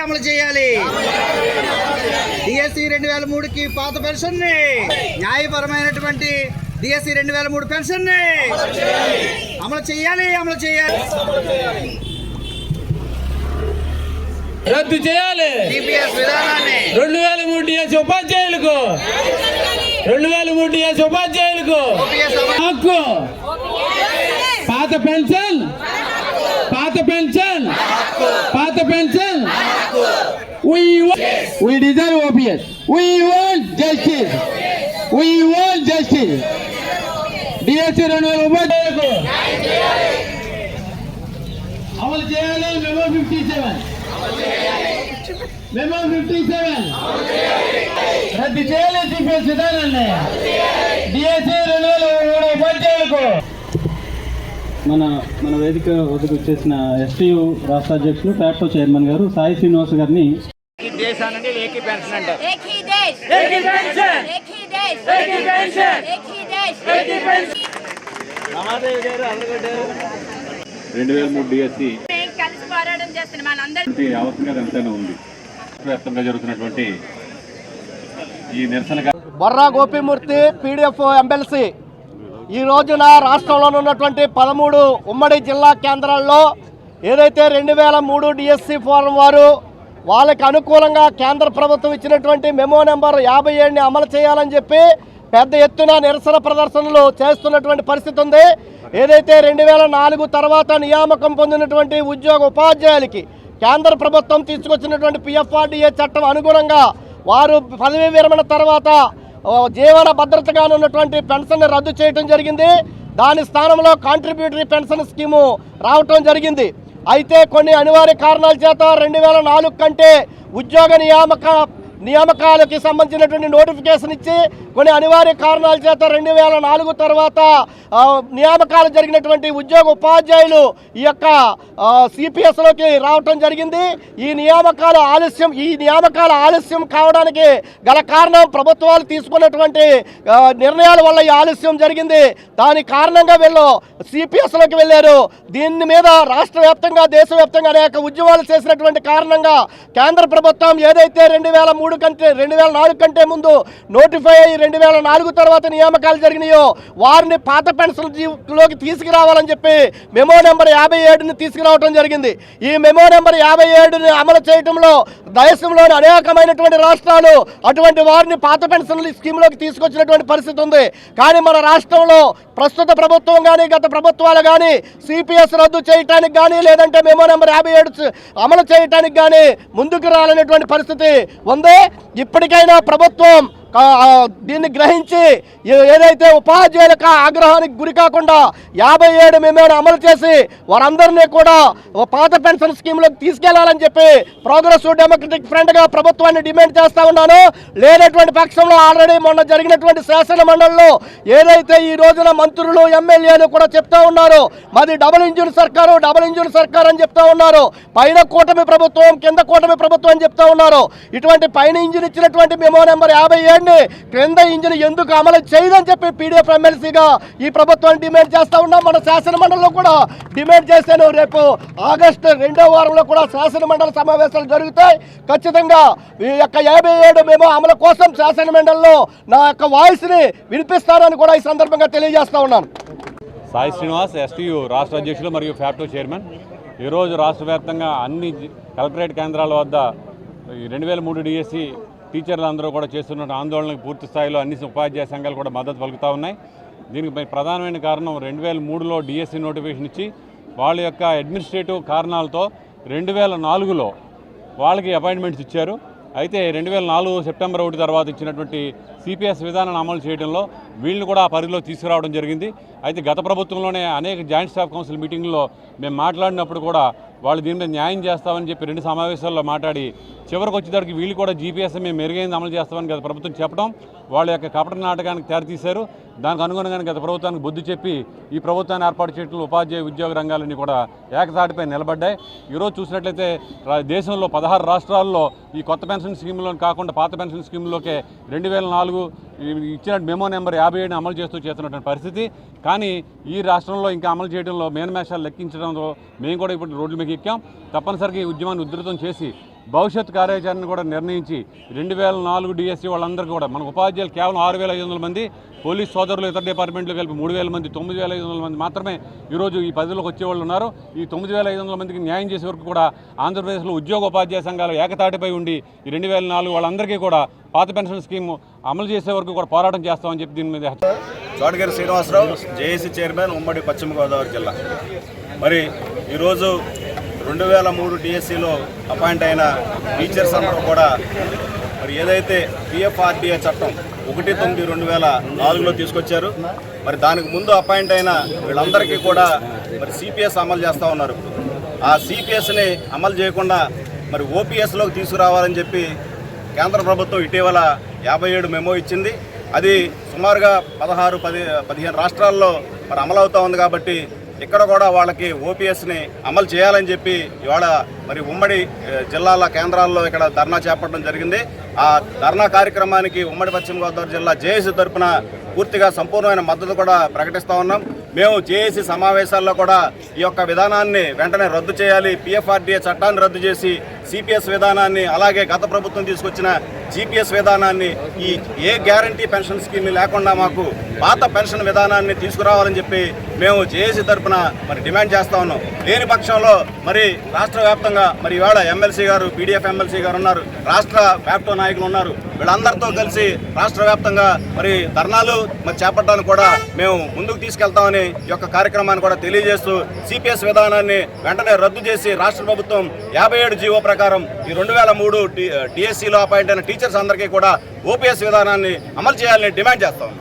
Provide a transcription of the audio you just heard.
అమలు చేయాలి. డిఎస్సి 2003కి పాత పెన్షన్ ని, న్యాయపరమైనటువంటి డిఎస్సి 2003 పెన్షన్ ని అమలు చేయాలి. రద్దు చేయాలి. సిపిఎస్ విధానాన్ని 2003 డిఎస్సి ఉపాధ్యాయులకు, 2003 డిఎస్సి ఉపాధ్యాయులకు హక్కు. పాత pension we deserve OPS. we want justice. DSC 2000 ఉపాధ్యాయులకు అమలు చేయాలి. మెమో 57 రద్దు చేయాలి. సిపిఎస్ విధానాన్ని డిఎస్సి 2003 ఉపాధ్యాయులకు. మన వేదిక వద్దకు వచ్చేసిన ఎస్టీయు రాష్ట్ర అధ్యక్షులు ఫ్యాక్టో చైర్మన్ గారు సాయి శ్రీనివాస్ గారిని దేశానికి ఏకీ పెన్షన్ అంటారు. 2003 డిఎస్సి అవసరం ఎంతైనా ఉంది. వ్యాప్తంగా జరుగుతున్నటువంటి ఈ నిరసన బొర్రా గోపీమూర్తి పీడిఎఫ్ ఎమ్మెల్సీ ఈ రోజున రాష్ట్రంలో ఉన్నటువంటి 13 ఉమ్మడి జిల్లా కేంద్రాల్లో ఏదైతే 2003 డిఎస్సి ఫోరం వారు వాళ్ళకి అనుకూలంగా కేంద్ర ప్రభుత్వం ఇచ్చినటువంటి మెమో నెంబర్ 57ని అమలు చేయాలని చెప్పి పెద్ద ఎత్తున నిరసన ప్రదర్శనలు చేస్తున్నటువంటి పరిస్థితి ఉంది. ఏదైతే 2004 తర్వాత నియామకం పొందినటువంటి ఉద్యోగ ఉపాధ్యాయులకి కేంద్ర ప్రభుత్వం తీసుకొచ్చినటువంటి పిఎఫ్ఆర్డిఏ చట్టం అనుగుణంగా వారు పదవీ విరమణ తర్వాత జీవన భద్రతగా ఉన్నటువంటి పెన్షన్ రద్దు చేయడం జరిగింది. దాని స్థానంలో కాంట్రిబ్యూటరీ పెన్షన్ స్కీము రావటం జరిగింది. అయితే కొన్ని అనివార్య కారణాల చేత 2004 కంటే ఉద్యోగ నియామకాలకి సంబంధించినటువంటి నోటిఫికేషన్ ఇచ్చి కొన్ని అనివార్య కారణాల చేత 2004 తర్వాత నియామకాలు జరిగినటువంటి ఉద్యోగ ఉపాధ్యాయులు ఈ యొక్క సిపిఎస్లోకి రావటం జరిగింది. ఈ నియామకాల ఆలస్యం కావడానికి గల కారణం ప్రభుత్వాలు తీసుకున్నటువంటి నిర్ణయాల వల్ల ఈ ఆలస్యం జరిగింది. దాని కారణంగా వీళ్ళు సిపిఎస్లోకి వెళ్ళారు. దీని మీద రాష్ట్ర వ్యాప్తంగా దేశవ్యాప్తంగా అనేక ఉద్యమాలు చేసినటువంటి కారణంగా కేంద్ర ప్రభుత్వం ఏదైతే 2004 కంటే ముందు నోటిఫై అయ్యి 2004 తర్వాత నియామకాలు జరిగినాయో వారిని పాత పెన్షన్లోకి తీసుకురావాలని చెప్పి మెమో నెంబర్ 57ని తీసుకురావడం జరిగింది. ఈ మెమో నెంబర్ 57ని అమలు చేయడంలో దేశంలోని అనేకమైనటువంటి రాష్ట్రాలు అటువంటి వారిని పాత పెన్షన్ల స్కీమ్లోకి తీసుకొచ్చినటువంటి పరిస్థితి ఉంది. కానీ మన రాష్ట్రంలో ప్రస్తుత ప్రభుత్వం కానీ గత ప్రభుత్వాలు కానీ సిపిఎస్ రద్దు చేయడానికి కానీ లేదంటే మెమో నెంబర్ 57 అమలు చేయడానికి కానీ ముందుకు రాలనేటువంటి పరిస్థితి ఉంది. ఇప్పటికైనా ప్రభుత్వం దీన్ని గ్రహించి ఏదైతే ఉపాధ్యాయులకు ఆగ్రహానికి గురి కాకుండా 57 మెమోను అమలు చేసి వారందరినీ కూడా పాత పెన్షన్ స్కీమ్లోకి తీసుకెళ్లాలని చెప్పి ప్రోగ్రెసివ్ డెమోక్రటిక్ ఫ్రంట్గా ప్రభుత్వాన్ని డిమాండ్ చేస్తా ఉన్నాను. లేనటువంటి పక్షంలో ఆల్రెడీ మొన్న జరిగినటువంటి శాసన మండలిలో ఏదైతే ఈ రోజున మంత్రులు ఎమ్మెల్యేలు కూడా చెప్తా ఉన్నారు మాది డబుల్ ఇంజిన్ సర్కారు అని చెప్తా ఉన్నారు. పైన కూటమి ప్రభుత్వం కింద కూటమి ప్రభుత్వం అని చెప్తా ఉన్నారు. ఇటువంటి పైన ఇంజిన్ ఇచ్చినటువంటి మెమో నెంబర్ 57 క్రింద ఇంజిన్ ఎందుకు అమలు చేయదని చెప్పి పీడిఎఫ్ ఎమ్మెల్సీగా ఈ ప్రభుత్వాన్ని డిమాండ్ చేస్తా ఉన్నాం. మన శాసన మండలిలో కూడా డిమాండ్ చేశాను. రేపు ఆగస్టు 2వ వారంలో కూడా శాసన మండలి సమావేశాలు జరుగుతాయి. ఖచ్చితంగా ఈ యొక్క 57 మెమో అమలు కోసం శాసన మండలిలో నా యొక్క వాయిస్ని వినిపిస్తానని కూడా ఈ సందర్భంగా తెలియజేస్తా ఉన్నాను. సాయి శ్రీనివాస్ ఎస్టీయు రాష్ట్ర అధ్యక్షులు మరియు ఫ్యాక్టో చైర్మన్. ఈరోజు రాష్ట్ర వ్యాప్తంగా అన్ని కలెక్టరేట్ కేంద్రాల వద్ద 2003 డిఎస్సి టీచర్లు అందరూ కూడా చేస్తున్న ఆందోళనకు పూర్తి స్థాయిలో అన్ని ఉపాధ్యాయ సంఘాలు కూడా మద్దతు పలుకుతూ ఉన్నాయి. దీనికి ప్రధానమైన కారణం 2003లో డిఎస్సి నోటిఫికేషన్ ఇచ్చి వాళ్ళ యొక్క అడ్మినిస్ట్రేటివ్ కారణాలతో 2004లో వాళ్ళకి అపాయింట్మెంట్స్ ఇచ్చారు. అయితే 2004 సెప్టెంబర్ 1 తర్వాత ఇచ్చినటువంటి సిపిఎస్ విధానాన్ని అమలు చేయడంలో వీళ్ళని కూడా ఆ పరిధిలో తీసుకురావడం జరిగింది. అయితే గత ప్రభుత్వంలోనే అనేక జాయింట్ స్టాఫ్ కౌన్సిల్ మీటింగ్లో మేము మాట్లాడినప్పుడు కూడా వాళ్ళు దీని మీద న్యాయం చేస్తామని చెప్పి 2 సమావేశాల్లో మాట్లాడి చివరికి వచ్చేసరికి వీళ్ళు కూడా జీపీఎస్ మేము మెరుగైంది అమలు చేస్తామని గత ప్రభుత్వం చెప్పడం వాళ్ళ యొక్క కపట నాటకానికి తెరతీశారు. దానికి అనుగుణంగానే గత ప్రభుత్వానికి బుద్ధి చెప్పి ఈ ప్రభుత్వాన్ని ఏర్పాటు చేయడంలో ఉపాధ్యాయ ఉద్యోగ రంగాలన్నీ కూడా ఏకతాటిపై నిలబడ్డాయి. ఈరోజు చూసినట్లయితే దేశంలో 16 రాష్ట్రాల్లో ఈ కొత్త పెన్షన్ స్కీమ్లో కాకుండా పాత పెన్షన్ స్కీమ్లోకే 2004 ఇచ్చిన మెమో నెంబర్ 57 అమలు చేస్తున్నటువంటి పరిస్థితి. కానీ ఈ రాష్ట్రంలో ఇంకా అమలు చేయడంలో మేనమేషాలు లెక్కించడంలో మేము కూడా ఇప్పుడు రోడ్ల మీద ఎక్కాం. తప్పనిసరిగా ఈ ఉద్యమాన్ని ఉధృతం చేసి భవిష్యత్ కార్యాచరణ కూడా నిర్ణయించి 2004 డిఎస్సి వాళ్ళందరికీ కూడా మన ఉపాధ్యాయులు కేవలం 6500 మంది, పోలీస్ సోదరులు ఇతర డిపార్ట్మెంట్లు కలిపి 3000 మంది, 9500 మంది మాత్రమే ఈరోజు ఈ పదవిలోకి వచ్చేవాళ్ళు ఉన్నారు. ఈ 9500 మందికి న్యాయం చేసే వరకు కూడా ఆంధ్రప్రదేశ్లో ఉద్యోగ ఉపాధ్యాయ సంఘాలు ఏకతాటిపై ఉండి ఈ 2004 వాళ్ళందరికీ కూడా పాత పెన్షన్ స్కీమ్ అమలు చేసే వరకు కూడా పోరాటం చేస్తామని చెప్పి దీని మీద చోడగిరి శ్రీనివాసరావు, జేఏసీ చైర్మన్, ఉమ్మడి పశ్చిమ గోదావరి జిల్లా. మరి ఈరోజు 2003 డిఎస్సిలో అపాయింట్ అయిన టీచర్స్ అందరూ కూడా మరి ఏదైతే పిఎఫ్ఆర్డిఏ చట్టం 1/9/2004లో తీసుకొచ్చారు, మరి దానికి ముందు అపాయింట్ అయిన వీళ్ళందరికీ కూడా మరి సిపిఎస్ అమలు చేస్తూ ఉన్నారు. ఆ సిపిఎస్ని అమలు చేయకుండా మరి ఓపీఎస్లోకి తీసుకురావాలని చెప్పి కేంద్ర ప్రభుత్వం ఇటీవల 57 మెమో ఇచ్చింది. అది సుమారుగా 16-15 రాష్ట్రాల్లో మరి అమలవుతూ ఉంది. కాబట్టి ఇక్కడ కూడా వాళ్ళకి ఓపీఎస్ని అమలు చేయాలని చెప్పి ఇవాళ మరి ఉమ్మడి జిల్లాల కేంద్రాల్లో ఇక్కడ ధర్నా చేపట్టడం జరిగింది. ఆ ధర్నా కార్యక్రమానికి ఉమ్మడి పశ్చిమ గోదావరి జిల్లా జేఏసీ తరఫున పూర్తిగా సంపూర్ణమైన మద్దతు కూడా ప్రకటిస్తూ ఉన్నాం. మేము జేఏసీ సమావేశాల్లో కూడా ఈ యొక్క విధానాన్ని వెంటనే రద్దు చేయాలి, పిఎఫ్ఆర్డిఏ చట్టాన్ని రద్దు చేసి సిపిఎస్ విధానాన్ని, అలాగే గత ప్రభుత్వం తీసుకొచ్చిన జీపీఎస్ విధానాన్ని, ఈ ఏ గ్యారంటీ పెన్షన్ స్కీమ్ లేకుండా మాకు పాత పెన్షన్ విధానాన్ని తీసుకురావాలని చెప్పి మేము జేఏసీ తరఫున మరి డిమాండ్ చేస్తూ ఉన్నాం. లేని పక్షంలో మరి రాష్ట్ర వ్యాప్తంగా మరి ఇవాళ ఎమ్మెల్సీ గారు, పీడీఎఫ్ ఎమ్మెల్సీ గారు ఉన్నారు, రాష్ట్ర వ్యాప్త నాయకులు ఉన్నారు, వీళ్ళందరితో కలిసి రాష్ట్ర వ్యాప్తంగా మరి ధర్నాలు మరి చేపట్టడానికి కూడా మేము ముందుకు తీసుకెళ్తామని ఈ యొక్క కార్యక్రమాన్ని కూడా తెలియజేస్తూ సిపిఎస్ విధానాన్ని వెంటనే రద్దు చేసి రాష్ట్ర ప్రభుత్వం 57 జీవో ప్రకారం ఈ 2003 డిఎస్సిలో అపాయింట్ అయిన టీచర్స్ అందరికీ కూడా ఓపీఎస్ విధానాన్ని అమలు చేయాలని డిమాండ్ చేస్తాం.